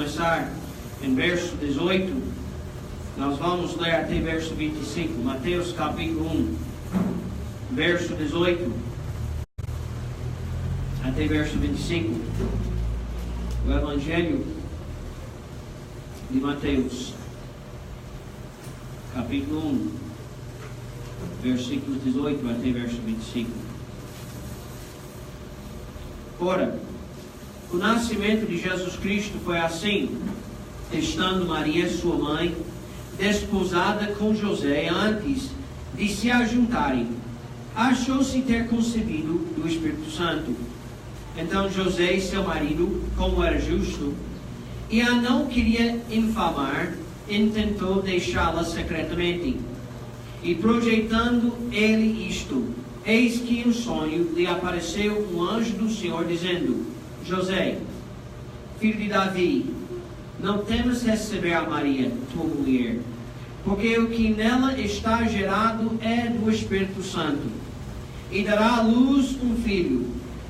começar em verso 18. Nós vamos ler até verso 25. Mateus capítulo 1, verso 18 até verso 25. O Evangelho de Mateus, capítulo 1, versículos 18 até verso 25. Ora, o nascimento de Jesus Cristo foi assim: estando Maria, sua mãe, desposada com José, antes de se ajuntarem, achou-se ter concebido do Espírito Santo. Então José, seu marido, como era justo, e a não queria infamar, intentou deixá-la secretamente. E projetando ele isto, eis que em sonho lhe apareceu um anjo do Senhor, dizendo: José, filho de Davi, não temas receber a Maria, tua mulher, porque o que nela está gerado é do Espírito Santo. E dará à luz um filho,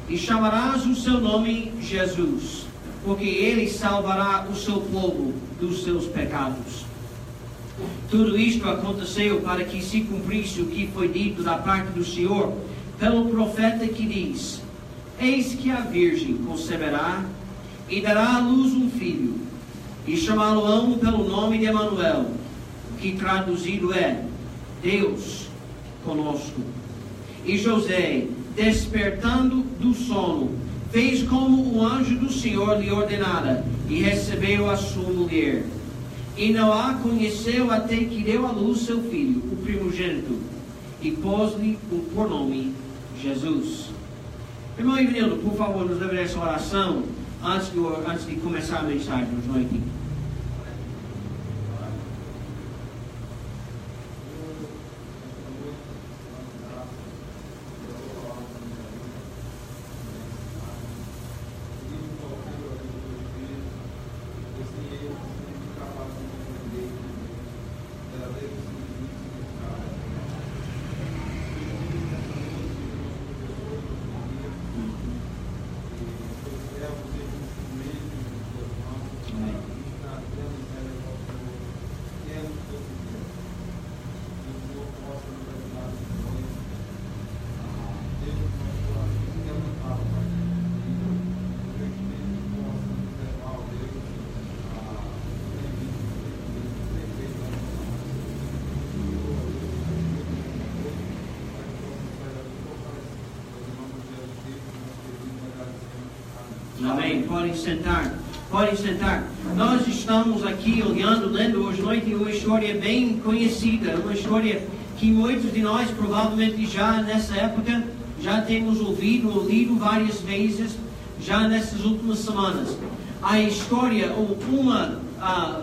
e chamarás o seu nome Jesus, porque ele salvará o seu povo dos seus pecados. Tudo isto aconteceu para que se cumprisse o que foi dito da parte do Senhor pelo profeta, que diz: eis que a virgem conceberá e dará à luz um filho, e chamá-lo-ão pelo nome de Emanuel, que traduzido é Deus conosco. E José, despertando do sono, fez como o anjo do Senhor lhe ordenara, e recebeu a sua mulher. E não a conheceu até que deu à luz seu filho, o primogênito, e pôs-lhe por nome Jesus. Irmão Ivanildo, por favor, nos leve essa oração antes de começar a mensagem de noite. Amém. Podem sentar. Podem sentar. Nós estamos aqui olhando, lendo hoje à noite uma história bem conhecida, uma história que muitos de nós provavelmente já nessa época já temos ouvido ou lido várias vezes já nessas últimas semanas. A história, ou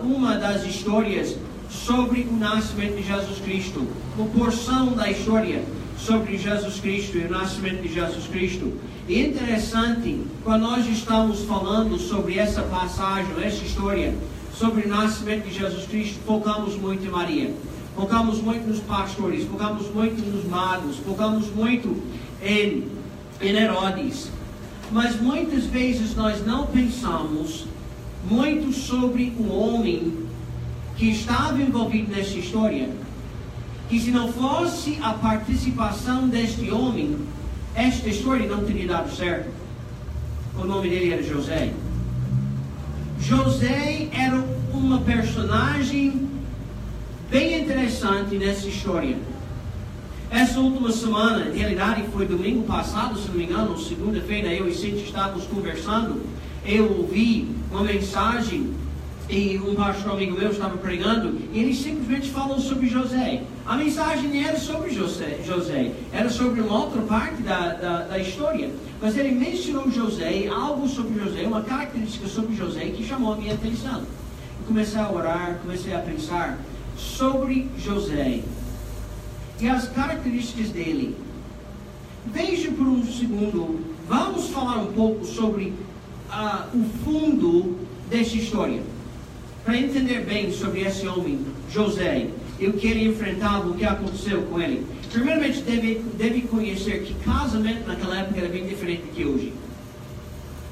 uma das histórias sobre o nascimento de Jesus Cristo, uma porção da história sobre Jesus Cristo e o nascimento de Jesus Cristo. E é interessante, quando nós estamos falando sobre essa passagem, essa história, sobre o nascimento de Jesus Cristo, focamos muito em Maria, focamos muito nos pastores, focamos muito nos magos, focamos muito em Herodes. Mas muitas vezes nós não pensamos muito sobre o homem que estava envolvido nessa história, que se não fosse a participação deste homem, esta história não teria dado certo. O nome dele era José. José era uma personagem bem interessante nessa história. Essa última semana, em realidade foi domingo passado, se não me engano, segunda-feira, eu e Cintia estávamos conversando. Eu ouvi uma mensagem e um pastor amigo meu estava pregando, e ele simplesmente falou sobre José. A mensagem não era sobre José, era sobre uma outra parte da história. Mas ele mencionou José, algo sobre José, uma característica sobre José que chamou a minha atenção. Eu comecei a orar, comecei a pensar sobre José e as características dele. Veja por um segundo, vamos falar um pouco sobre o fundo dessa história. Para entender bem sobre esse homem, José, e o que ele enfrentava, o que aconteceu com ele. Primeiramente, deve conhecer que casamento naquela época era bem diferente do que hoje.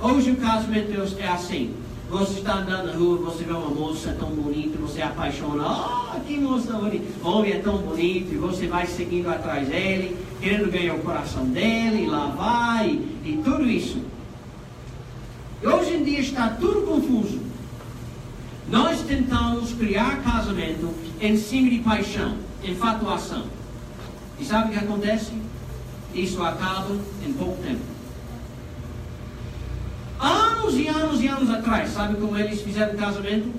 Hoje o casamento é assim. Você está andando na rua, você vê uma moça tão bonita, você apaixona. Oh, que moça bonita. O homem é tão bonito e você vai seguindo atrás dele, querendo ganhar o coração dele, e lá vai, e tudo isso. E hoje em dia está tudo confuso. Nós tentamos criar casamento em cima de paixão, infatuação. E sabe o que acontece? Isso acaba em pouco tempo. Anos e anos e anos atrás, sabe como eles fizeram o casamento?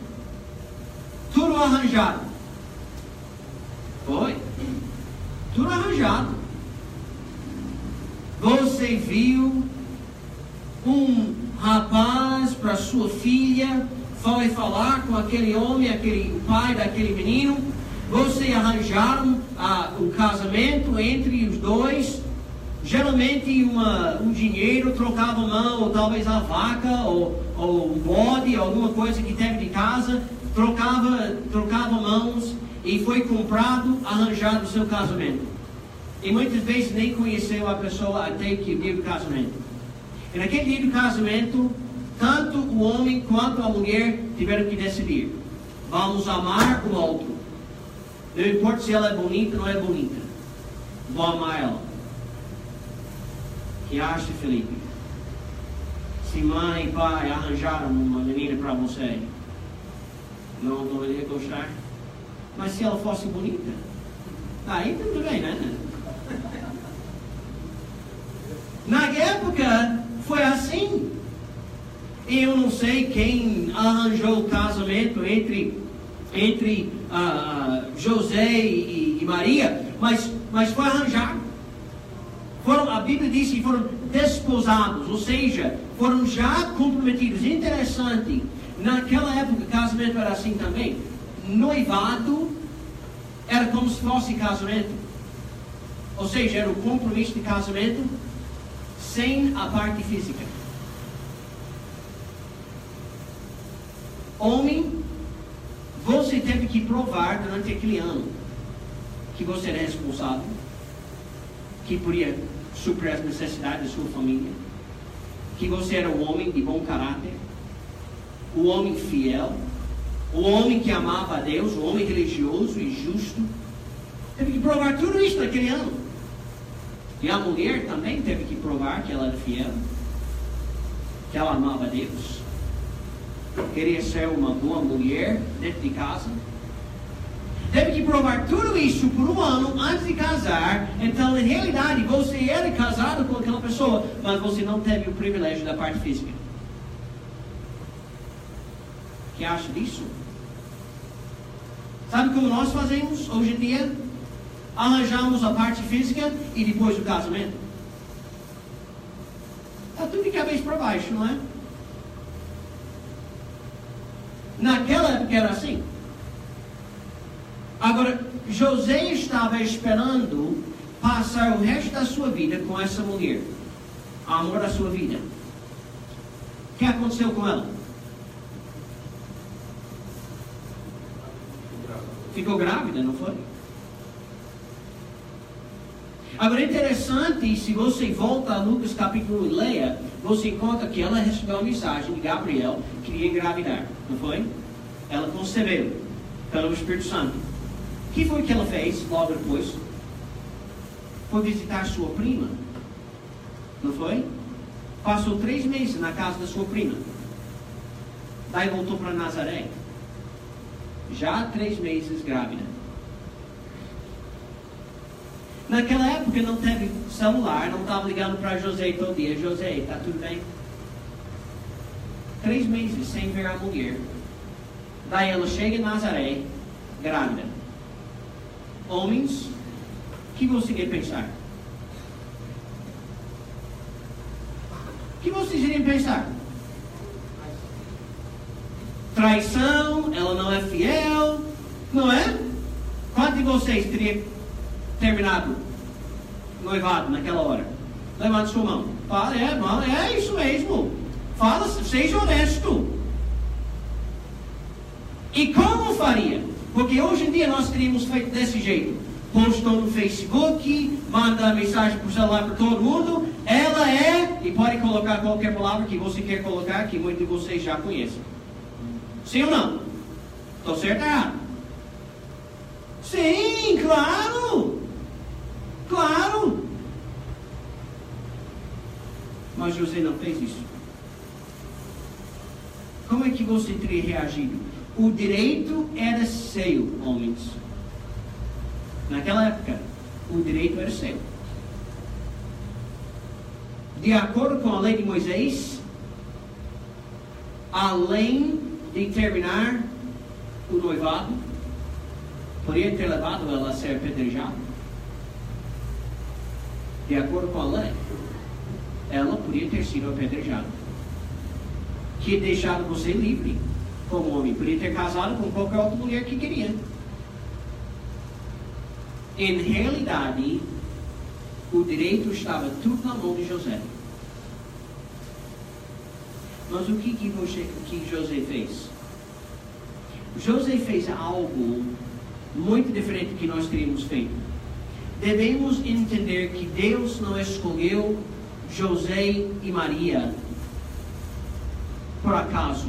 Tudo arranjado. Foi? Tudo arranjado. Você viu um rapaz para sua filha, foi falar com aquele homem, o pai daquele menino. Você arranjaram um casamento entre os dois. Geralmente um dinheiro trocava mão, ou talvez a vaca, ou um bode, alguma coisa que teve de casa, trocava mãos e foi comprado, arranjado o seu casamento. E muitas vezes nem conheceu a pessoa até que o dia do casamento. E naquele dia do casamento, tanto o homem quanto a mulher tiveram que decidir: vamos amar o outro. Não importa se ela é bonita ou não é bonita, vou amar ela. Que acha, Felipe? Se mãe e pai arranjaram uma menina para você, não iria gostar? Mas se ela fosse bonita, aí tudo bem, né? Na época foi assim. Eu não sei quem arranjou o casamento entre José e Maria, mas foi arranjado. A Bíblia diz que foram desposados, ou seja, foram já comprometidos. Interessante, naquela época o casamento era assim também. Noivado era como se fosse casamento. Ou seja, era o compromisso de casamento sem a parte física. Homem, você teve que provar durante aquele ano que você era responsável, que podia suprir as necessidades da sua família, que você era um homem de bom caráter, um homem fiel, um homem que amava a Deus, um homem religioso e justo. Teve que provar tudo isso naquele ano. E a mulher também teve que provar que ela era fiel, que ela amava a Deus, queria ser uma boa mulher dentro de casa. Teve que provar tudo isso por um ano antes de casar. Então, em realidade, você era casado com aquela pessoa, mas você não teve o privilégio da parte física. O que acha disso? Sabe como nós fazemos hoje em dia? Arranjamos a parte física e depois o casamento. Está tudo de cabeça para baixo, não é? Naquela época era assim. Agora, José estava esperando passar o resto da sua vida com essa mulher, o amor da sua vida. O que aconteceu com ela? Ficou grávida, não foi? Agora, é interessante, se você volta a Lucas capítulo 1 e leia, você encontra que ela recebeu uma mensagem de Gabriel que queria engravidar, não foi? Ela concebeu pelo Espírito Santo. O que foi que ela fez logo depois? Foi visitar sua prima, não foi? Passou 3 meses na casa da sua prima. Daí voltou para Nazaré. Já 3 meses grávida. Naquela época não teve celular, não estava ligando para José todo dia. José, está tudo bem? 3 meses sem ver a mulher. Daí ela chega em Nazaré, grávida. Homens, o que você quer pensar? O que vocês iriam pensar? Traição, ela não é fiel, não é? Quantos de vocês teriam terminado noivado naquela hora? Levante sua mão. Fala, é isso mesmo. Fala, seja honesto. E como faria? Porque hoje em dia nós teríamos feito desse jeito. Postou no Facebook, manda mensagem por celular para todo mundo. Ela é, e pode colocar qualquer palavra que você quer colocar, que muitos de vocês já conhecem. Sim ou não? Estou certo ou errado? Sim, claro! Claro! Mas José não fez isso. Como é que você teria reagido? O direito era seu, homens. Naquela época, o direito era seu. De acordo com a lei de Moisés, além de terminar o noivado, poderia ter levado ela a ser apedrejada. De acordo com a lei, ela podia ter sido apedrejada. Que deixado você livre como homem. Podia ter casado com qualquer outra mulher que queria. Em realidade, o direito estava tudo na mão de José. Mas o que José fez? José fez algo muito diferente do que nós teríamos feito. Devemos entender que Deus não escolheu José e Maria por acaso.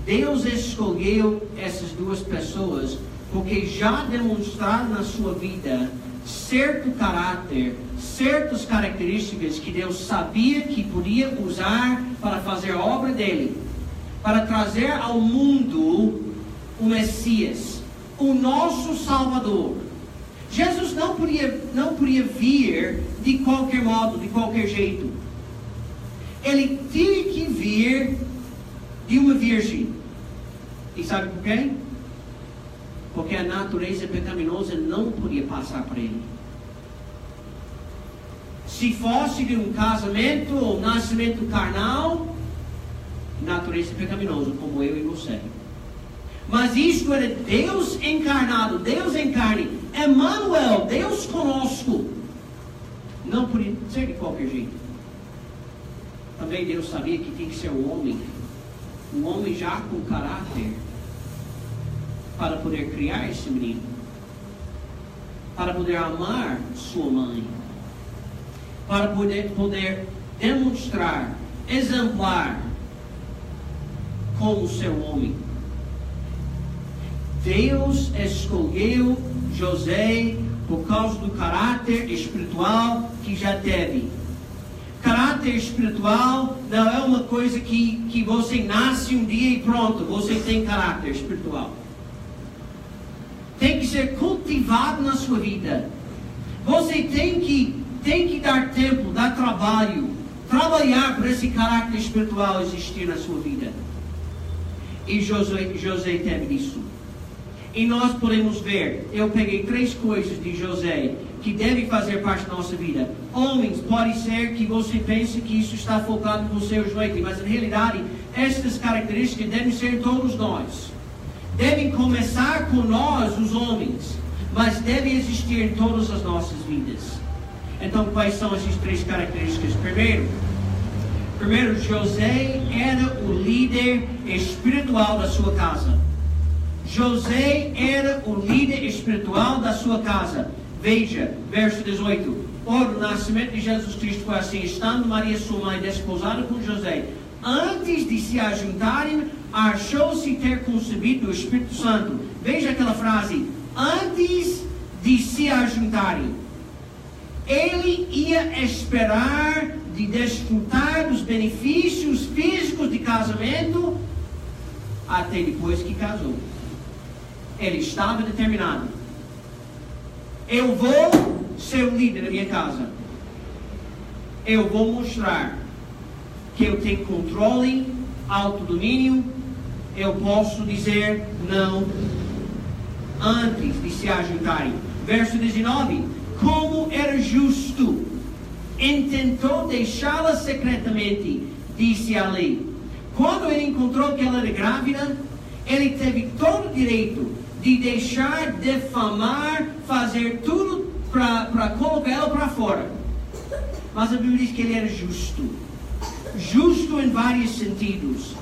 Deus escolheu essas duas pessoas porque já demonstraram na sua vida certo caráter, certas características que Deus sabia que podia usar para fazer a obra dele, para trazer ao mundo o Messias, o nosso Salvador. Jesus não podia vir de qualquer modo, de qualquer jeito. Ele tinha que vir de uma virgem. E sabe por quê? Porque a natureza pecaminosa não podia passar para ele. Se fosse de um casamento ou nascimento carnal, natureza pecaminosa, como eu e você. Mas isto era Deus encarnado, Deus em carne, Emmanuel, Deus conosco. Não podia ser de qualquer jeito. Também Deus sabia que tinha que ser um homem já com caráter, para poder criar esse menino, para poder amar sua mãe, para poder demonstrar, exemplar como ser homem. Deus escolheu José por causa do caráter espiritual que já teve. Caráter espiritual não é uma coisa que você nasce um dia e pronto, você tem caráter espiritual. Tem que ser cultivado na sua vida. Você tem que dar tempo, dar trabalho, trabalhar para esse caráter espiritual existir na sua vida. E José teve isso. E nós podemos ver, eu peguei 3 coisas de José que devem fazer parte da nossa vida. Homens, pode ser que você pense que isso está focado no seu joelho, mas na realidade, estas características devem ser em todos nós. Devem começar com nós, os homens, mas devem existir em todas as nossas vidas. Então, quais são essas 3 características? Primeiro, José era o líder espiritual da sua casa. José era o líder espiritual da sua casa. Veja, verso 18. Ora, o nascimento de Jesus Cristo foi assim: estando Maria sua mãe desposada com José, antes de se ajuntarem, achou-se ter concebido o Espírito Santo. Veja aquela frase: antes de se ajuntarem. Ele ia esperar de desfrutar dos benefícios físicos de casamento até depois que casou. Ele estava determinado. Eu vou ser o líder da minha casa. Eu vou mostrar que eu tenho controle, autodomínio. Eu posso dizer não antes de se ajuntarem. Verso 19. Como era justo, intentou deixá-la secretamente, disse a lei. Quando ele encontrou que ela era grávida, ele teve todo o direito de deixar, defamar, fazer tudo para colocar ela para fora. Mas a Bíblia diz que ele era justo. Justo em vários sentidos.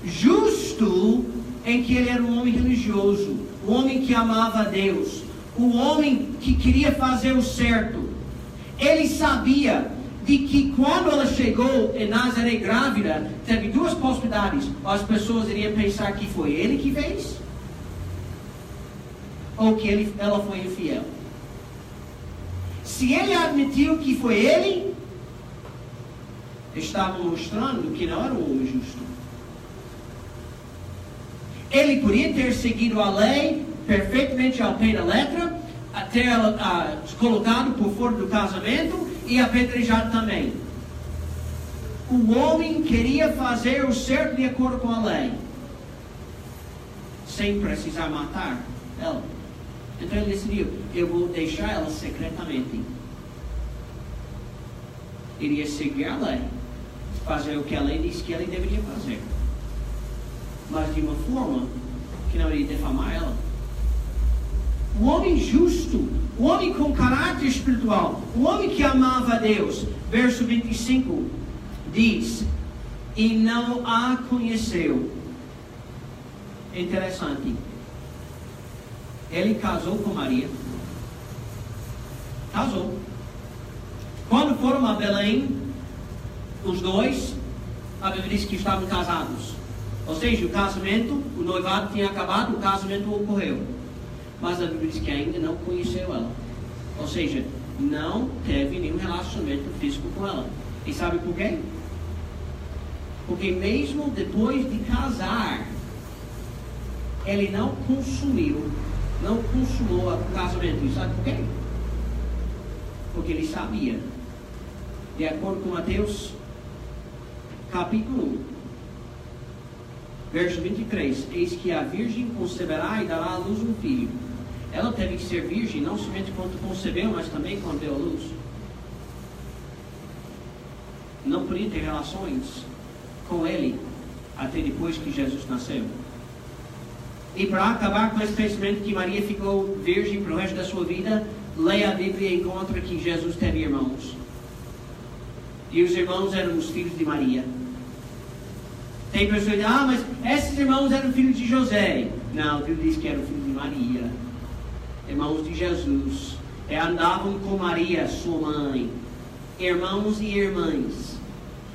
Justo em que ele era um homem religioso, um homem que amava a Deus, um homem que queria fazer o certo. Ele sabia de que quando ela chegou em Nazaré grávida, teve duas possibilidades. As pessoas iriam pensar que foi ele que fez, ou que ela foi infiel. Se ele admitiu que foi ele, estava mostrando que não era um homem justo. Ele podia ter seguido a lei perfeitamente ao pé da letra, ter ela colocado por fora do casamento e apedrejado também. O homem queria fazer o certo de acordo com a lei, sem precisar matar ela. Então ele decidiu, eu vou deixar ela secretamente. Iria seguir a lei, fazer o que a lei disse que ele deveria fazer, mas de uma forma que não iria defamar ela. O homem justo, o homem com caráter espiritual, o homem que amava a Deus, verso 25, diz, e não a conheceu. Interessante. Ele casou com Maria. Casou. Quando foram a Belém, os dois, a Bíblia diz que estavam casados. Ou seja, o casamento, o noivado tinha acabado, o casamento ocorreu. Mas a Bíblia diz que ainda não conheceu ela. Ou seja, não teve nenhum relacionamento físico com ela. E sabe por quê? Porque mesmo depois de casar, ele não consumou o casamento. E sabe por quê? Porque ele sabia, de acordo com Mateus, capítulo 1, verso 23, eis que a virgem conceberá e dará à luz um filho. Ela teve que ser virgem, não somente quando concebeu, mas também quando deu à luz. Não podia ter relações com ele até depois que Jesus nasceu. E para acabar com esse pensamento que Maria ficou virgem para o resto da sua vida, leia a Bíblia e encontra que Jesus teve irmãos. E os irmãos eram os filhos de Maria. Tem pessoas que dizem, mas esses irmãos eram filhos de José. Não, Deus diz que eram filhos de Maria. Irmãos de Jesus. Andavam com Maria, sua mãe. Irmãos e irmãs.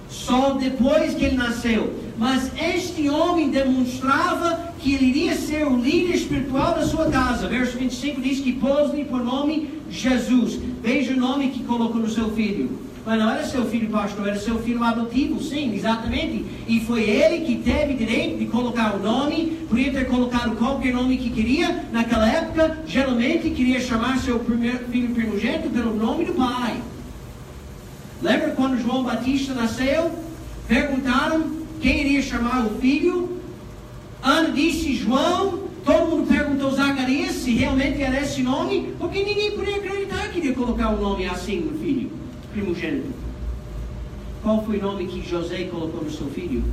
Só depois que ele nasceu. Mas este homem demonstrava que ele iria ser o líder espiritual da sua casa. Verso 25 diz que pôs-lhe por nome Jesus. Veja o nome que colocou no seu filho. Mas não era seu filho pastor, era seu filho adotivo, sim, exatamente. E foi ele que teve direito de colocar o nome. Podia ter colocado qualquer nome que queria. Naquela época, geralmente queria chamar seu filho primogênito pelo nome do pai. Lembra quando João Batista nasceu? Perguntaram quem iria chamar o filho. Ana disse João. Todo mundo perguntou Zacarias se realmente era esse nome, porque ninguém podia acreditar que iria colocar o nome assim no filho primogênito. Qual foi o nome que José colocou no seu filho?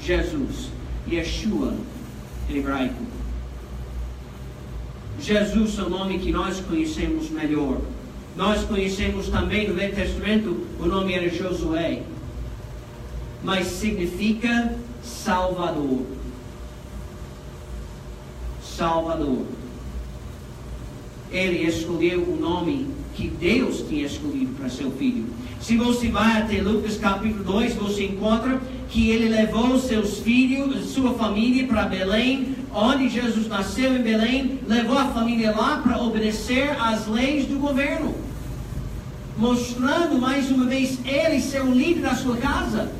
Jesus. Yeshua, em hebraico. Jesus é o nome que nós conhecemos melhor. Nós conhecemos também no Velho Testamento, o nome era Josué, mas significa Salvador. Salvador. Ele escolheu o nome que Deus tinha escolhido para seu filho. Se você vai até Lucas capítulo 2, você encontra que ele levou seus filhos, sua família para Belém, onde Jesus nasceu em Belém, levou a família lá para obedecer às leis do governo, mostrando mais uma vez ele ser o líder da sua casa.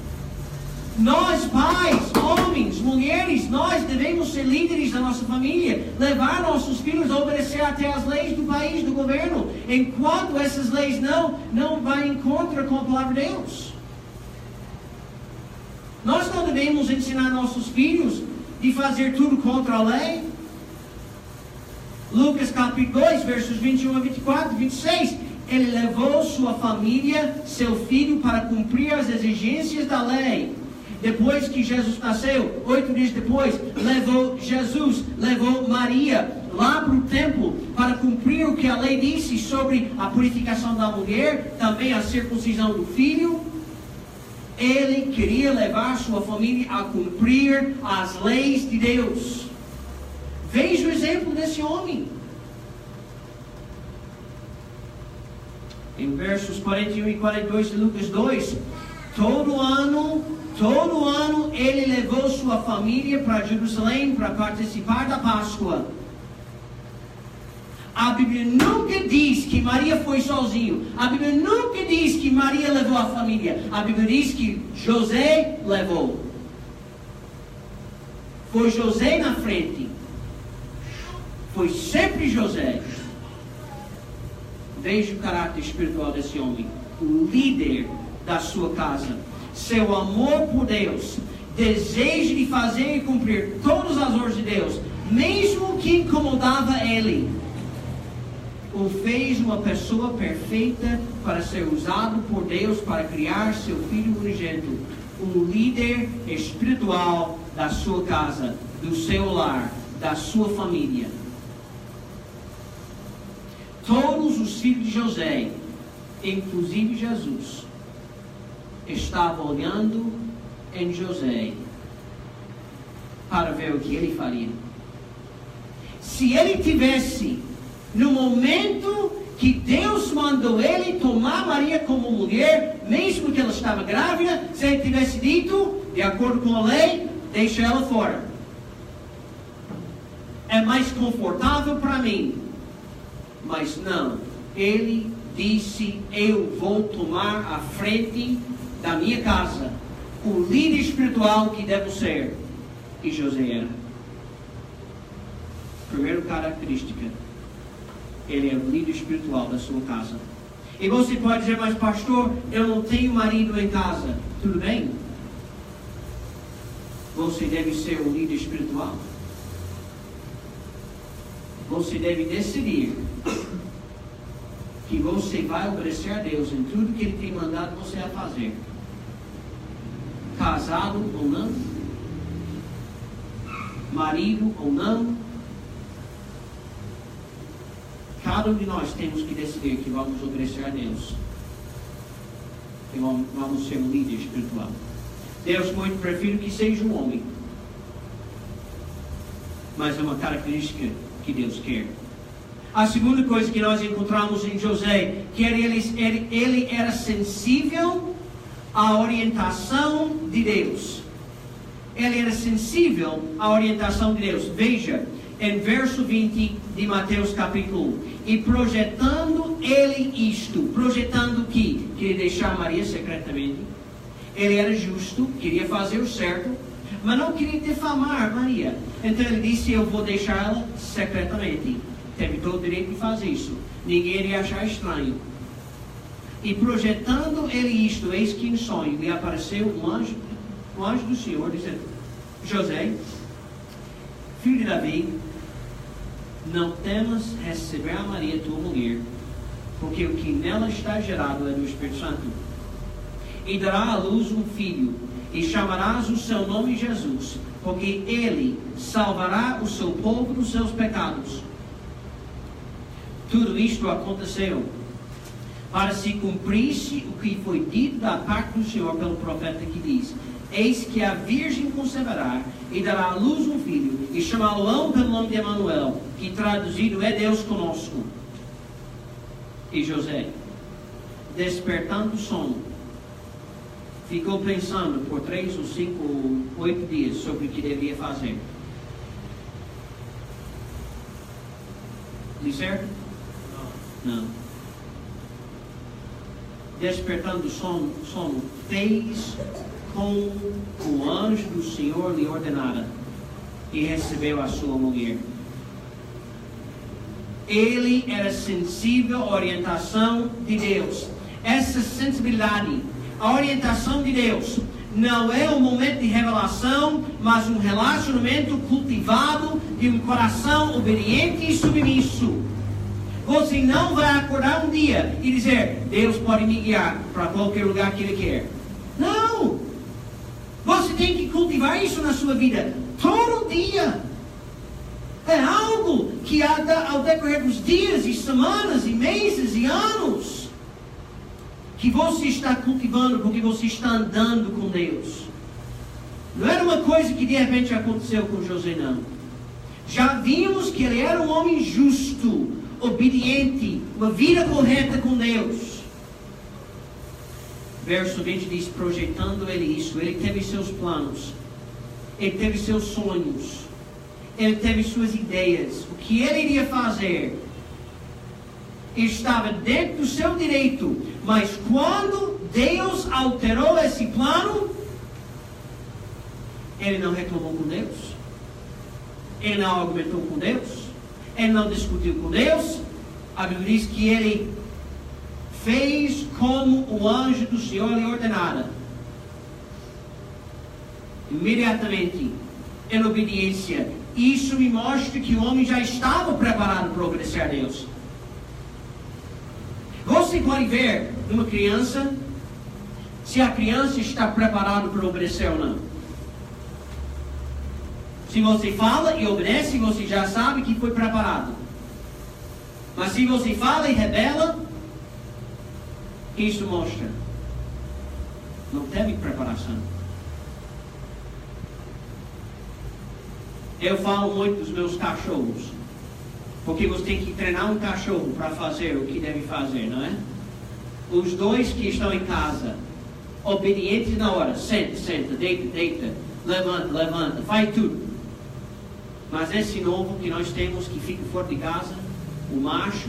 Nós, pais, homens, mulheres, nós devemos ser líderes da nossa família, levar nossos filhos a obedecer até as leis do país, do governo, enquanto essas leis não vão em contra com a palavra de Deus. Nós não devemos ensinar nossos filhos de fazer tudo contra a lei. Lucas capítulo 2, versos 21 a 24, 26. Ele levou sua família, seu filho, para cumprir as exigências da lei. Depois que Jesus nasceu, 8 dias depois, levou Maria lá para o templo para cumprir o que a lei disse sobre a purificação da mulher, também a circuncisão do filho. Ele queria levar sua família a cumprir as leis de Deus. Veja o exemplo desse homem. Em versos 41 e 42 de Lucas 2, todo ano ele levou sua família para Jerusalém para participar da Páscoa. A Bíblia nunca diz que Maria foi sozinho. A Bíblia nunca diz que Maria levou a família. A Bíblia diz que José levou. Foi José na frente. Foi sempre José. Veja o caráter espiritual desse homem. O líder da sua casa. Seu amor por Deus. Desejo de fazer e cumprir todas as ordens de Deus. Mesmo que incomodava ele. O fez uma pessoa perfeita para ser usado por Deus para criar seu filho unigênito. Um líder espiritual da sua casa, do seu lar, da sua família. Todos os filhos de José, inclusive Jesus, estavam olhando em José para ver o que ele faria. Se ele tivesse, no momento que Deus mandou ele tomar Maria como mulher, mesmo que ela estava grávida, se ele tivesse dito, de acordo com a lei, deixa ela fora. É mais confortável para mim. Mas não. Ele disse, eu vou tomar a frente da minha casa. O líder espiritual que devo ser. E José era. Primeira característica. Ele é o líder espiritual da sua casa. E você pode dizer, mas pastor, eu não tenho marido em casa. Tudo bem? Você deve ser o líder espiritual. Você deve decidir que você vai obedecer a Deus em tudo que Ele tem mandado você a fazer. Casado ou não. Marido ou não. Cada um de nós temos que decidir que vamos obedecer a Deus. E vamos ser um líder espiritual. Deus muito prefere que seja um homem. Mas é uma característica que Deus quer. A segunda coisa que nós encontramos em José, que ele era sensível à orientação de Deus. Ele era sensível à orientação de Deus. Veja, em verso 20 de Mateus capítulo 1. E projetando ele isto, projetando que queria deixar Maria secretamente. Ele era justo, queria fazer o certo, mas não queria defamar Maria. Então ele disse, eu vou deixar ela secretamente. Teve todo o direito de fazer isso. Ninguém iria achar estranho. E projetando ele isto, eis que em sonho lhe apareceu um anjo do Senhor, dizendo, José, filho de Davi, não temas receber a Maria, tua mulher, porque o que nela está gerado é do Espírito Santo. E dará à luz um filho, e chamarás o seu nome Jesus, porque ele salvará o seu povo dos seus pecados. Tudo isto aconteceu para se cumprisse o que foi dito da parte do Senhor pelo profeta que diz, eis que a virgem conceberá e dará à luz um filho, e chamá-lo-ão pelo nome de Emanuel, que traduzido é Deus conosco. E José, despertando o sono, ficou pensando por 3 ou 5 ou 8 dias sobre o que devia fazer. Li certo? Não. Despertando o sono, fez como o anjo do Senhor lhe ordenara, e recebeu a sua mulher. Ele era sensível à orientação de Deus. Essa sensibilidade, a orientação de Deus, não é um momento de revelação, mas um relacionamento cultivado de um coração obediente e submisso. Você não vai acordar um dia e dizer, Deus pode me guiar para qualquer lugar que Ele quer. Não! Você tem que cultivar isso na sua vida todo dia. É algo que ao decorrer dos dias e semanas e meses e anos que você está cultivando porque você está andando com Deus. Não era uma coisa que de repente aconteceu com José, não. Já vimos que ele era um homem justo, obediente, uma vida correta com Deus. Verso 20 diz, projetando ele isso. Ele teve seus planos. Ele teve seus sonhos. Ele teve suas ideias. O que ele iria fazer estava dentro do seu direito. Mas quando Deus alterou esse plano, ele não reclamou com Deus. Ele não argumentou com Deus. Ele não discutiu com Deus. A Bíblia diz que ele fez como o anjo do Senhor lhe ordenara. Imediatamente, em obediência. Isso me mostra que o homem já estava preparado para obedecer a Deus. Você pode ver uma criança, se a criança está preparada para obedecer ou não. Se você fala e obedece, você já sabe que foi preparado. Mas se você fala e rebela, o que isso mostra? Não teve preparação. Eu falo muito dos meus cachorros, porque você tem que treinar um cachorro para fazer o que deve fazer, não é? Os dois que estão em casa, obedientes na hora, senta, senta, deita, deita, levanta, levanta, faz tudo. Mas esse novo que nós temos, que fica fora de casa, o macho,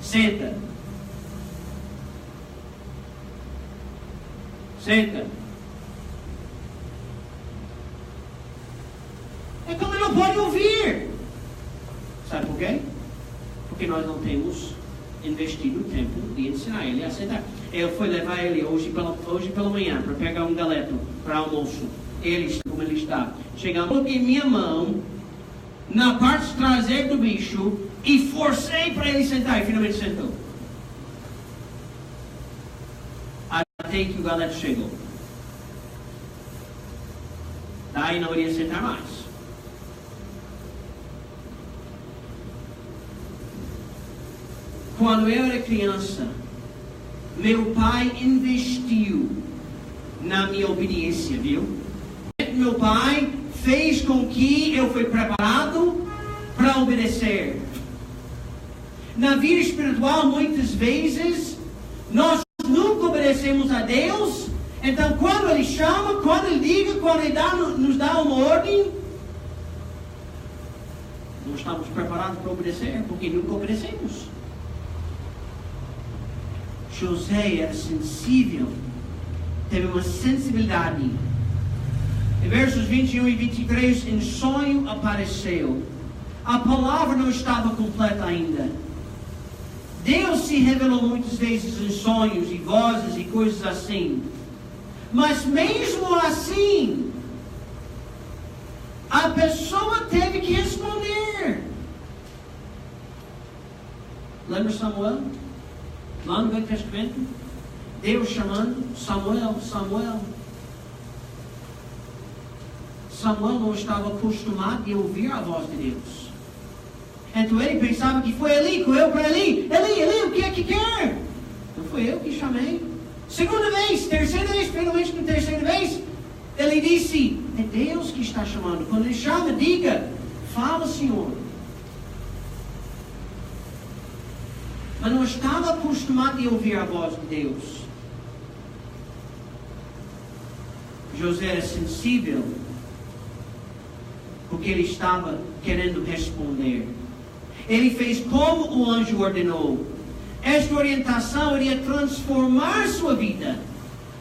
senta. Senta. É como ele não pode ouvir. Sabe por quê? Porque nós não temos investido tempo de ensinar ele a sentar. Eu fui levar ele hoje pela manhã para pegar um galeto para almoço. Ele, como ele está, chegando, coloquei minha mão na parte traseira do bicho e forcei para ele sentar e finalmente sentou. Até que o galeto chegou. Daí não iria sentar mais. Quando eu era criança, meu pai investiu na minha obediência, viu? Meu pai fez com que eu fui preparado para obedecer. Na vida espiritual, muitas vezes, nós nunca obedecemos a Deus. Então, quando Ele chama, quando Ele liga, quando Ele nos dá uma ordem, não estamos preparados para obedecer, porque nunca obedecemos. José era sensível, teve uma sensibilidade. Em versos 21 e 23, em sonho apareceu. A palavra não estava completa ainda. Deus se revelou muitas vezes em sonhos e vozes e coisas assim. Mas mesmo assim, a pessoa teve que responder. Lembra Samuel? Lá no Velho Testamento, Deus chamando Samuel, Samuel. Samuel não estava acostumado a ouvir a voz de Deus. Então ele pensava que foi Eli, correu para Eli. Eli, o que é que quer? Não foi eu que chamei. Segunda vez, terceira vez, finalmente na terceira vez, ele disse, é Deus que está chamando. Quando ele chama, diga, fala, Senhor. Mas não estava acostumado a ouvir a voz de Deus. José era sensível, porque ele estava querendo responder. Ele fez como o anjo ordenou. Esta orientação iria transformar sua vida,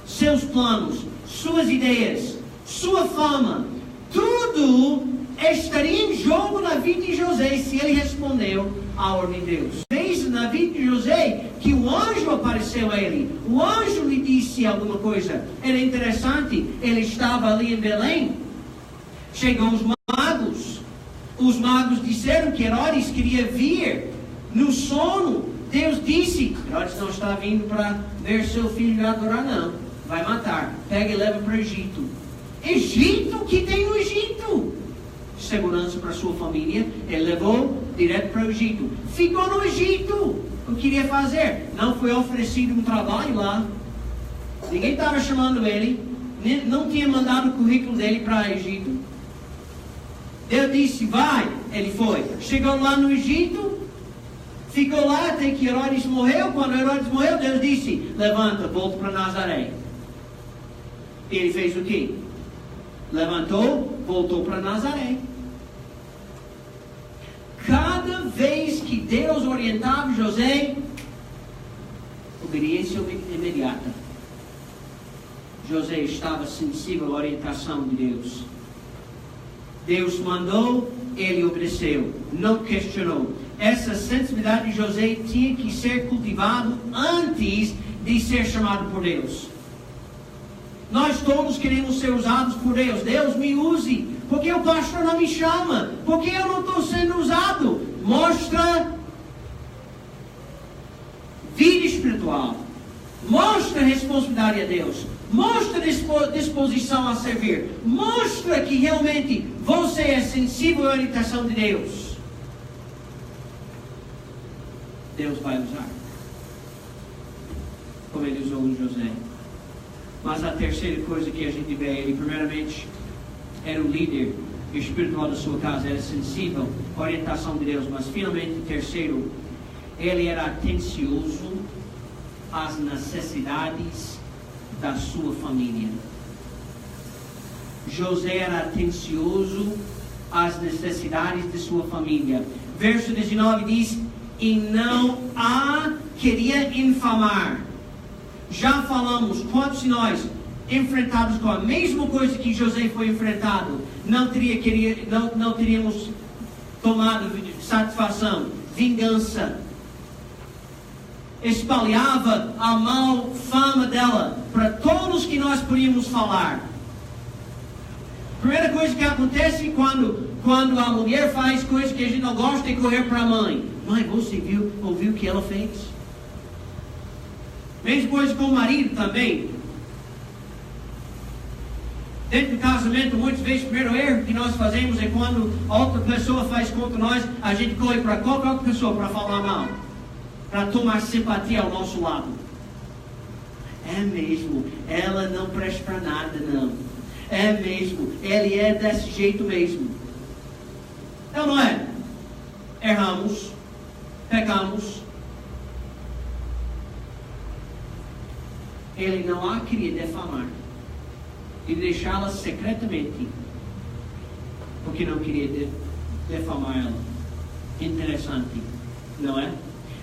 seus planos, suas ideias, sua fama. Tudo estaria em jogo na vida de José se ele respondeu à ordem de Deus. Veja na vida de José que o anjo apareceu a ele. O anjo lhe disse alguma coisa. Era interessante, ele estava ali em Belém. Chegou os magos. Os magos disseram que Herodes queria vir no sono. Deus disse, Herodes não está vindo para ver seu filho adorar, não. Vai matar. Pega e leva para o Egito. Egito? O que tem no Egito? Segurança para sua família. Ele levou direto para o Egito. Ficou no Egito. O que queria fazer? Não foi oferecido um trabalho lá. Ninguém estava chamando ele. Não tinha mandado o currículo dele para o Egito. Deus disse, vai. Ele foi. Chegou lá no Egito. Ficou lá até que Herodes morreu. Quando Herodes morreu, Deus disse: levanta, volta para Nazaré. Ele fez o quê? Levantou, voltou para Nazaré. Cada vez que Deus orientava José, obediência imediata. José estava sensível à orientação de Deus. Deus mandou, ele obedeceu, não questionou. Essa sensibilidade de José tinha que ser cultivado antes de ser chamado por Deus. Nós todos queremos ser usados por Deus. Deus me use. Por que o pastor não me chama? Por que eu não estou sendo usado? Mostra vida espiritual. Mostra responsabilidade a Deus. Mostra disposição a servir. Mostra que realmente você é sensível à orientação de Deus. Deus vai usar. Como ele usou o José. Mas a terceira coisa que a gente vê, ele primeiramente era o líder espiritual da sua casa, era sensível à orientação de Deus. Mas finalmente, terceiro, ele era atencioso às necessidades da sua família. José era atencioso às necessidades de sua família. Verso 19 diz: e não a queria infamar. Já falamos, quantos de nós, enfrentados com a mesma coisa que José foi enfrentado, não teríamos tomado satisfação, vingança, espalhava a mal fama dela para todos que nós podíamos falar. Primeira coisa que acontece quando a mulher faz coisas que a gente não gosta é correr para a mãe. Mãe, você ouviu o que ela fez? Mesma coisa com o marido também. Dentro do casamento, muitas vezes, o primeiro erro que nós fazemos é quando outra pessoa faz contra nós, a gente corre para qualquer outra pessoa para falar mal, para tomar simpatia ao nosso lado. É mesmo, ela não presta para nada, não. É mesmo, ele é desse jeito mesmo. Então não é? Erramos, pecamos. Ele não a queria defamar e deixá-la secretamente, porque não queria defamar ela. Interessante, não é?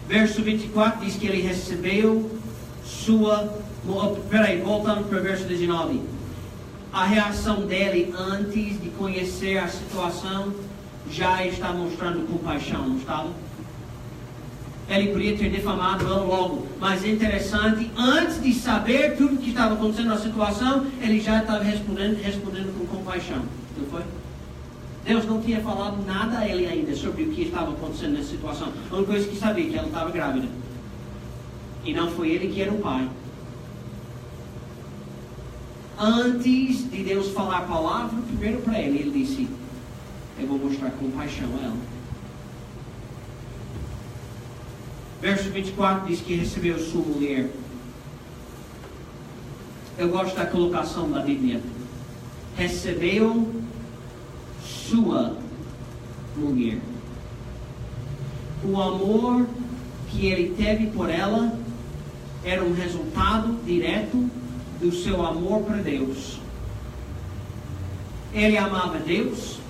Verso 24 diz que ele recebeu voltando para o verso 19. A reação dele antes de conhecer a situação já está mostrando compaixão, não estava? Ele podia ter defamado ela logo, mas é interessante, antes de saber tudo o que estava acontecendo na situação, ele já estava respondendo com compaixão, não foi? Deus não tinha falado nada a ele ainda sobre o que estava acontecendo nessa situação. A única coisa que sabia é que ela estava grávida, e não foi ele que era o pai. Antes de Deus falar a palavra, primeiro para ele disse: eu vou mostrar compaixão a ela. Verso 24 diz que recebeu sua mulher. Eu gosto da colocação da Bíblia. Recebeu sua mulher. O amor que ele teve por ela era um resultado direto do seu amor para Deus. Ele amava Deus,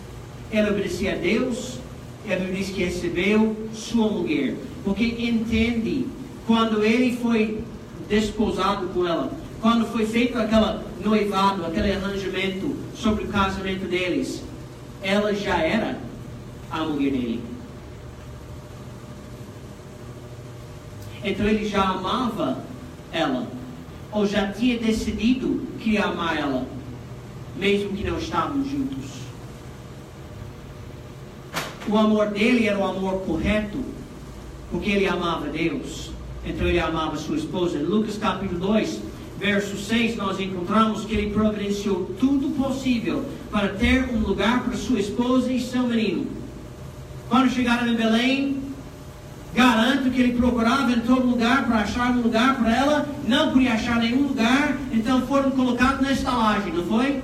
ele obedecia a Deus, ele disse que recebeu sua mulher. Porque entende, quando ele foi desposado com ela, quando foi feito aquele noivado, aquele arranjamento sobre o casamento deles, ela já era a mulher dele. Então ele já amava ela, ou já tinha decidido que ia amar ela, mesmo que não estavam juntos. O amor dele era o amor correto, porque ele amava Deus. Então ele amava sua esposa. Em Lucas capítulo 2, verso 6, nós encontramos que ele providenciou tudo possível para ter um lugar para sua esposa e seu menino. Quando chegaram em Belém, garanto que ele procurava em todo lugar para achar um lugar para ela. Não podia achar nenhum lugar, então foram colocados na estalagem, não foi?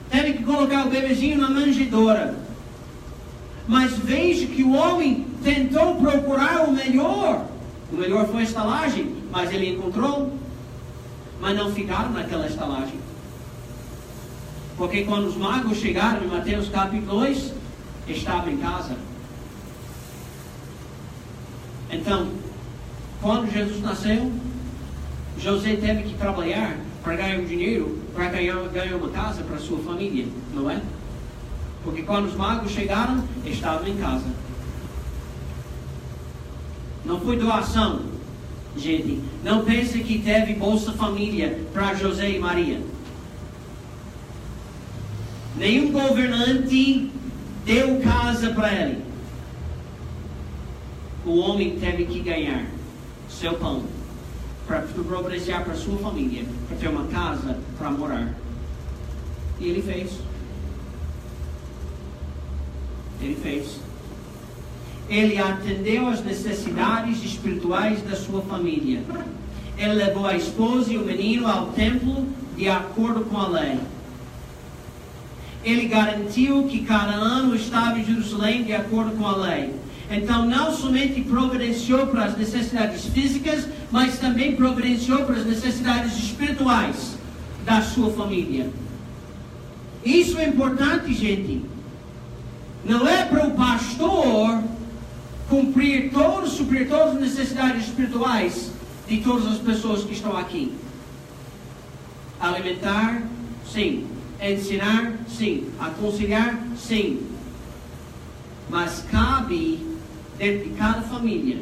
Teve que colocar o bebezinho na manjedoura. Mas veja que o homem tentou procurar o melhor. O melhor foi a estalagem, mas ele encontrou. Mas não ficaram naquela estalagem. Porque quando os magos chegaram em Mateus capítulo 2, estavam em casa. Então, quando Jesus nasceu, José teve que trabalhar para ganhar um dinheiro, para ganhar uma casa para sua família, não é? Porque quando os magos chegaram, estavam em casa. Não foi doação, gente. Não pense que teve Bolsa Família para José e Maria. Nenhum governante deu casa para ele. O homem teve que ganhar seu pão para providenciar para sua família, para ter uma casa para morar. E ele fez. Ele fez. Ele atendeu às necessidades espirituais da sua família. Ele levou a esposa e o menino ao templo de acordo com a lei. Ele garantiu que cada ano estava em Jerusalém de acordo com a lei. Então, não somente providenciou para as necessidades físicas, mas também providenciou para as necessidades espirituais da sua família. Isso é importante, gente. Não é para o pastor suprir todas as necessidades espirituais de todas as pessoas que estão aqui. Alimentar, sim. Ensinar, sim. Aconselhar, sim. Mas cabe dentro de cada família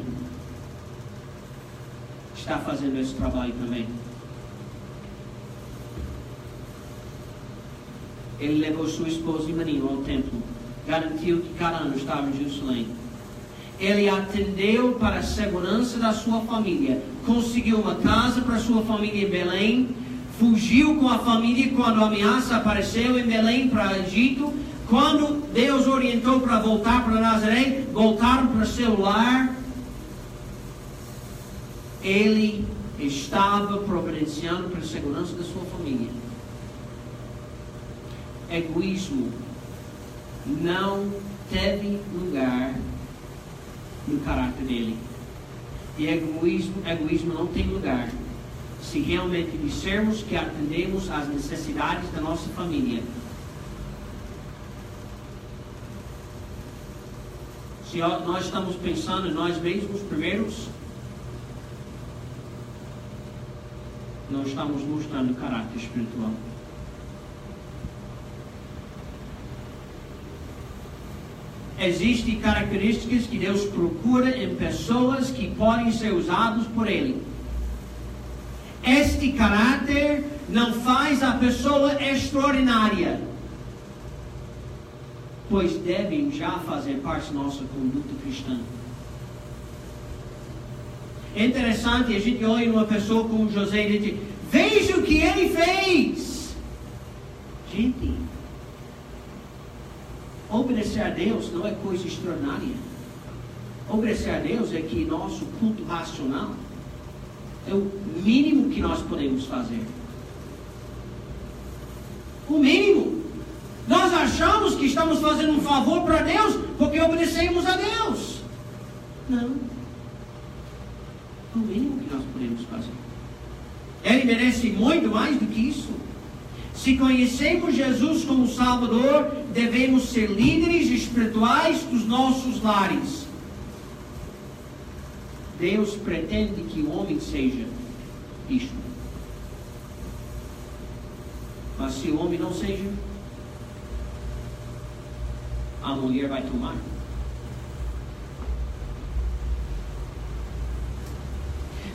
estar fazendo esse trabalho também. Ele levou sua esposa e menino ao templo. Garantiu que cada ano estava em Jerusalém. Ele atendeu para a segurança da sua família. Conseguiu uma casa para sua família em Belém. Fugiu com a família quando a ameaça apareceu em Belém para o Egito. Quando Deus orientou para voltar para Nazaré, voltaram para seu lar. Ele estava providenciando para a segurança da sua família. Egoísmo não teve lugar no caráter dele. E egoísmo não tem lugar se realmente dissermos que atendemos às necessidades da nossa família. Se nós estamos pensando em nós mesmos primeiros, não estamos mostrando caráter espiritual. Existem características que Deus procura em pessoas que podem ser usadas por Ele. Este caráter não faz a pessoa extraordinária, pois devem já fazer parte da nossa conduta cristã. É interessante, a gente olha uma pessoa como José e diz: veja o que ele fez. Gente, obedecer a Deus não é coisa extraordinária. Obedecer a Deus é que nosso culto racional é o mínimo que nós podemos fazer. O mínimo. Nós achamos que estamos fazendo um favor para Deus porque obedecemos a Deus. Não. O mínimo que nós podemos fazer. Ele merece muito mais do que isso. Se conhecemos Jesus como Salvador, devemos ser líderes espirituais dos nossos lares. Deus pretende que o homem seja isto. Mas se o homem não seja, a mulher vai tomar.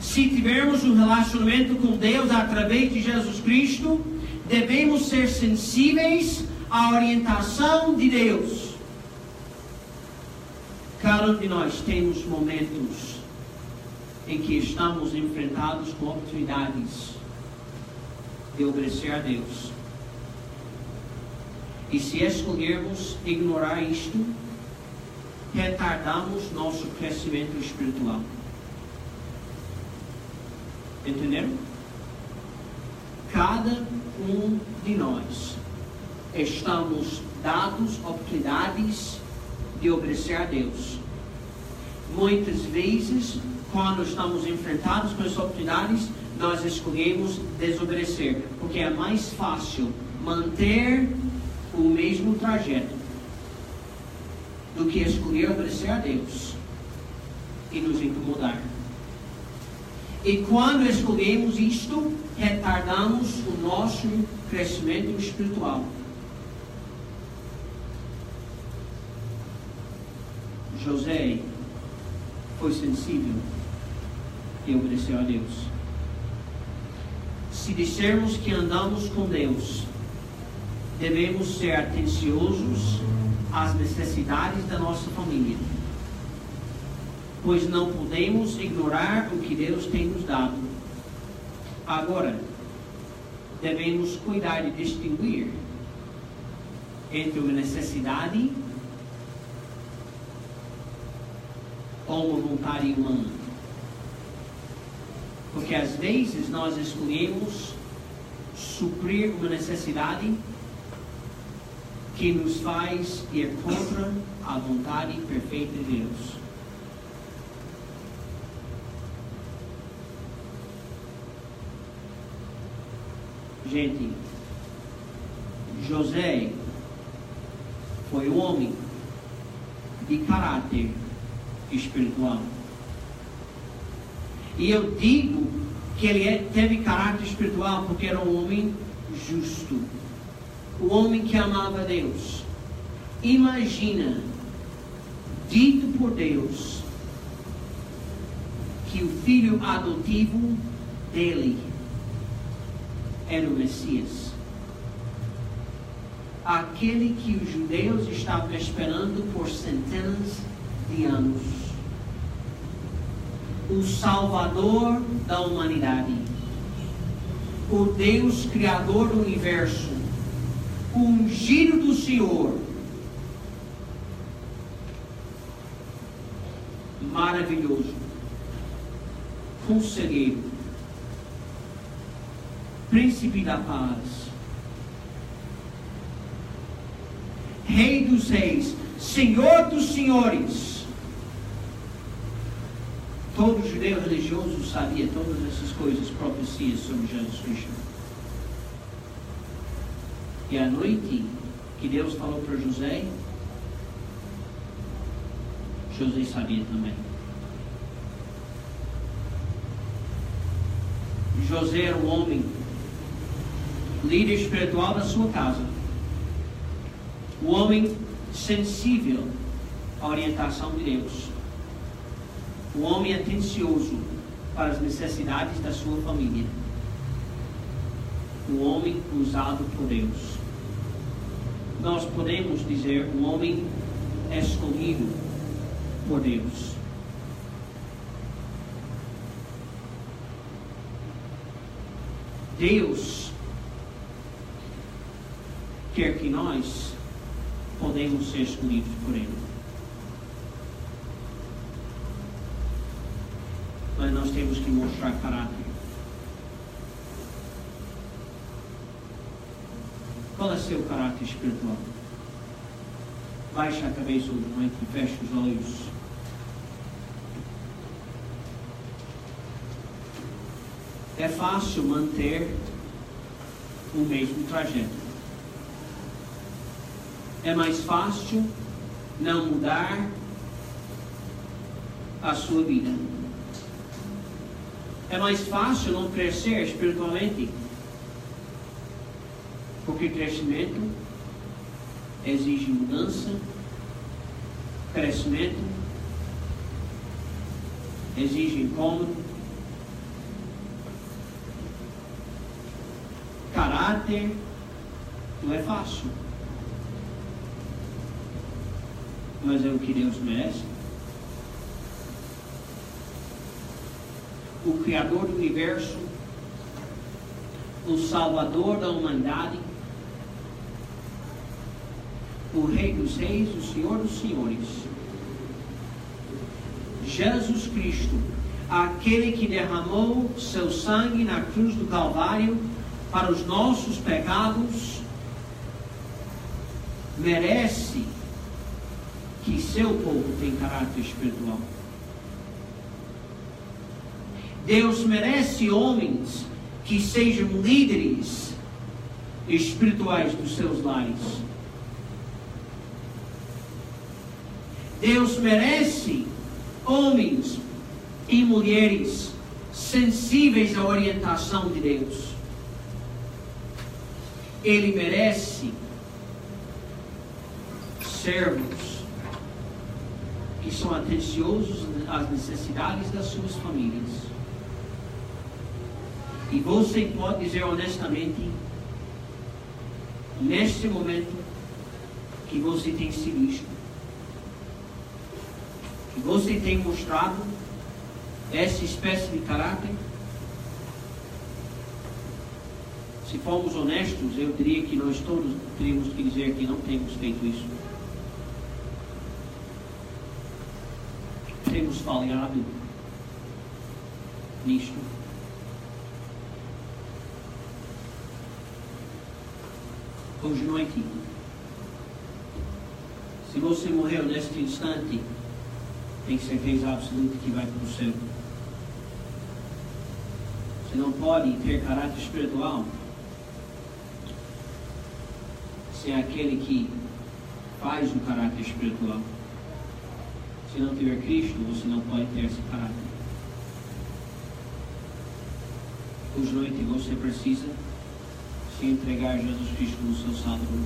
Se tivermos um relacionamento com Deus através de Jesus Cristo, devemos ser sensíveis à orientação de Deus. Cada um de nós temos momentos em que estamos enfrentados com oportunidades de obedecer a Deus. E se escolhermos ignorar isto, retardamos nosso crescimento espiritual. Entenderam? Cada um de nós estamos dados oportunidades de obedecer a Deus. Muitas vezes, quando estamos enfrentados com as oportunidades, nós escolhemos desobedecer, porque é mais fácil manter o mesmo trajeto do que escolher obedecer a Deus e nos incomodar. E quando escolhemos isto, retardamos o nosso crescimento espiritual. José foi sensível e obedeceu a Deus. Se dissermos que andamos com Deus, devemos ser atenciosos às necessidades da nossa família, pois não podemos ignorar o que Deus tem nos dado. Agora, devemos cuidar de distinguir entre uma necessidade ou uma vontade humana. Porque às vezes nós escolhemos suprir uma necessidade que nos faz ir contra a vontade perfeita de Deus. Gente, José foi um homem de caráter espiritual. E eu digo que ele teve caráter espiritual porque era um homem justo, um homem que amava Deus. Imagina, dito por Deus, que o filho adotivo dele era o Messias, aquele que os judeus estavam esperando por centenas de anos, o Salvador da humanidade, o Deus Criador do universo, o ungido do Senhor, maravilhoso, conselheiro, príncipe da paz, Rei dos reis, Senhor dos senhores. Todo judeu religioso sabia todas essas coisas, profecias sobre Jesus Cristo. E à noite que Deus falou para José, José sabia também. José era um homem, líder espiritual da sua casa, o homem sensível à orientação de Deus, o homem atencioso para as necessidades da sua família, o homem usado por Deus. Nós podemos dizer um homem escolhido por Deus. Deus quer que nós podemos ser escolhidos por Ele. Mas nós temos que mostrar caráter. Qual é seu caráter espiritual? Baixe a cabeça hoje à noite e feche os olhos. É fácil manter o mesmo trajeto. É mais fácil não mudar a sua vida. É mais fácil não crescer espiritualmente. Porque crescimento exige mudança. Crescimento exige incômodo. Caráter não é fácil. Mas é o que Deus merece. O Criador do universo, o Salvador da humanidade, o Rei dos reis, o Senhor dos senhores, Jesus Cristo, aquele que derramou seu sangue na cruz do Calvário para os nossos pecados, merece que seu povo tenha caráter espiritual. Deus merece homens que sejam líderes espirituais dos seus lares. Deus merece homens e mulheres sensíveis à orientação de Deus. Ele merece servos que são atenciosos às necessidades das suas famílias. E você pode dizer honestamente, neste momento, que você tem sido isto. Que você tem mostrado essa espécie de caráter. Se formos honestos, eu diria que nós todos teríamos que dizer que não temos feito isso. Temos falhado nisto. Hoje não é aqui. Se você morreu neste instante, tem certeza absoluta que vai para o céu. Você não pode ter caráter espiritual se é aquele que faz o caráter espiritual. Se não tiver Cristo, você não pode ter esse caráter. Hoje à noite você precisa se entregar a Jesus Cristo como seu Salvador.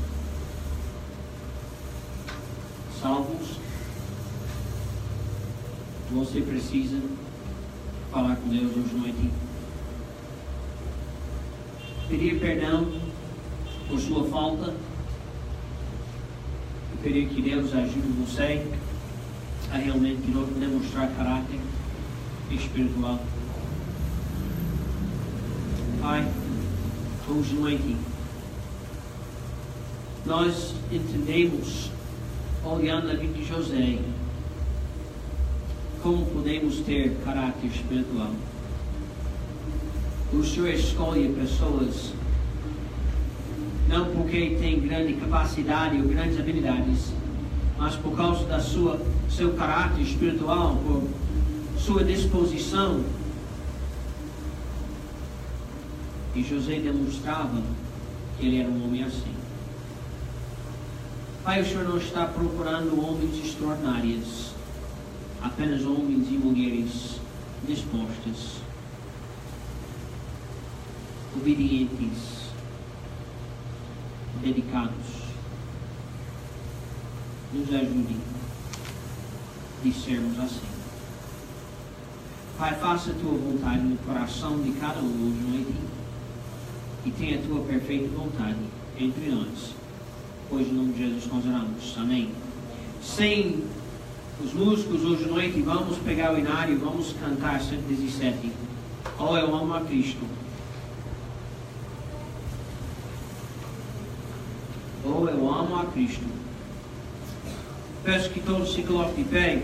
Salvos, você precisa falar com Deus hoje à noite. Pedir perdão por sua falta. E pedir que Deus ajude você a realmente demonstrar caráter espiritual. Pai, hoje à noite nós entendemos, olhando a vida de José, como podemos ter caráter espiritual. O Senhor escolhe pessoas não porque tem grande capacidade ou grandes habilidades, mas por causa da seu caráter espiritual, por sua disposição. E José demonstrava que ele era um homem assim. Pai, o Senhor não está procurando homens extraordinários, apenas homens e mulheres dispostas, obedientes, dedicados. Nos ajude de sermos assim. Pai, faça a tua vontade no coração de cada um hoje à noite e tenha a tua perfeita vontade entre nós. Hoje, em nome de Jesus, nós oramos. Amém. Sem os músicos hoje à noite, vamos pegar o inário e vamos cantar 117. Oh, eu amo a Cristo. Oh, eu amo a Cristo. Peço que todos se coloquem de pé.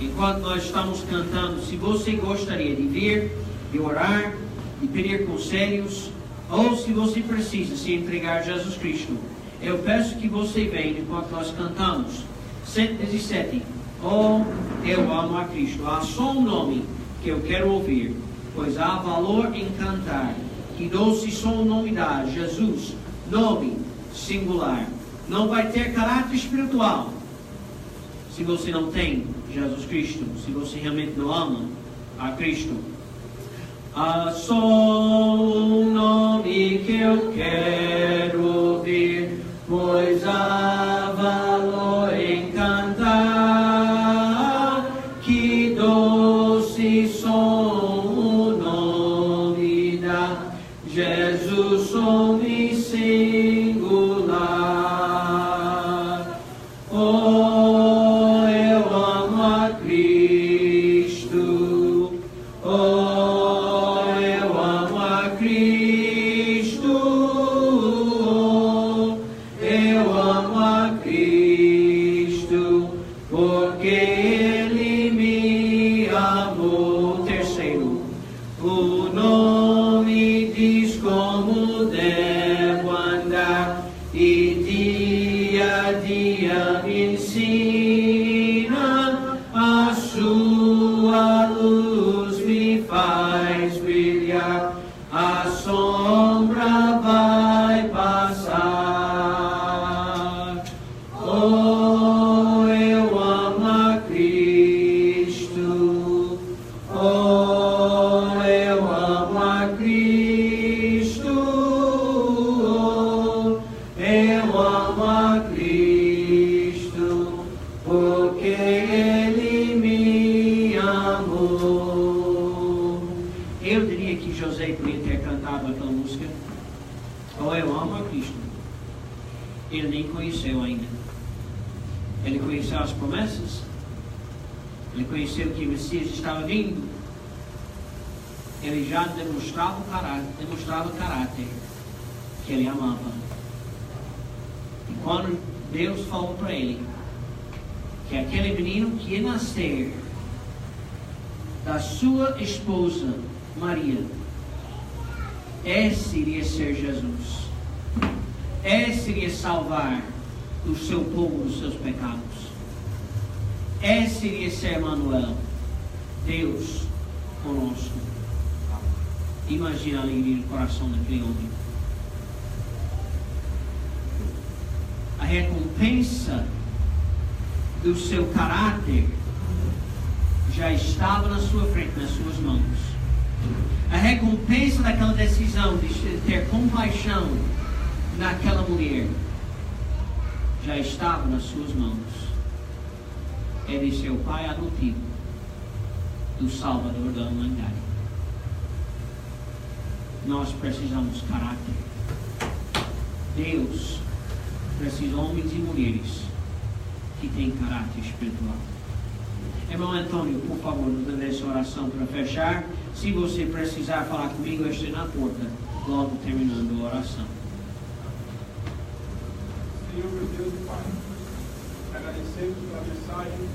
Enquanto nós estamos cantando, se você gostaria de vir, de orar, de pedir conselhos, ou se você precisa se entregar a Jesus Cristo, eu peço que você venha enquanto nós cantamos 117. Oh, eu amo a Cristo. Há só um nome que eu quero ouvir, pois há valor em cantar. Que doce só o nome dá, Jesus, nome singular. Não vai ter caráter espiritual se você não tem Jesus Cristo, se você realmente não ama a Cristo. Há só um nome que eu quero ouvir, pois há valor em cantar. Que doce som o nome dá, Jesus, nome singular. Oh, eu amo a Cristo. Oh, eu amo a Cristo. Eu amo a Cristo, porque Ele me amou. Terceiro, o nome diz como devo andar, e dia a dia me ensina, a sua luz me faz Cristo. Ele nem conheceu ainda. Ele conheceu as promessas. Ele conheceu que o Messias estava vindo. Ele já demonstrava o caráter que ele amava. E quando Deus falou para ele que aquele menino que ia nascer da sua esposa Maria, esse iria ser Jesus. Esse iria salvar o seu povo dos seus pecados. Esse iria ser Emmanuel, Deus conosco. Imagina a alegria no coração daquele homem. A recompensa do seu caráter já estava na sua frente, nas suas mãos. A recompensa daquela decisão de ter compaixão naquela mulher já estava nas suas mãos. Ele é seu pai adotivo do Salvador da humanidade. Nós precisamos caráter. Deus precisa de homens e mulheres que têm caráter espiritual. Irmão Antônio, por favor, nos dê essa oração para fechar. Se você precisar falar comigo, eu estou na porta, logo terminando a oração. Senhor, meu Deus e Pai, agradecemos pela mensagem.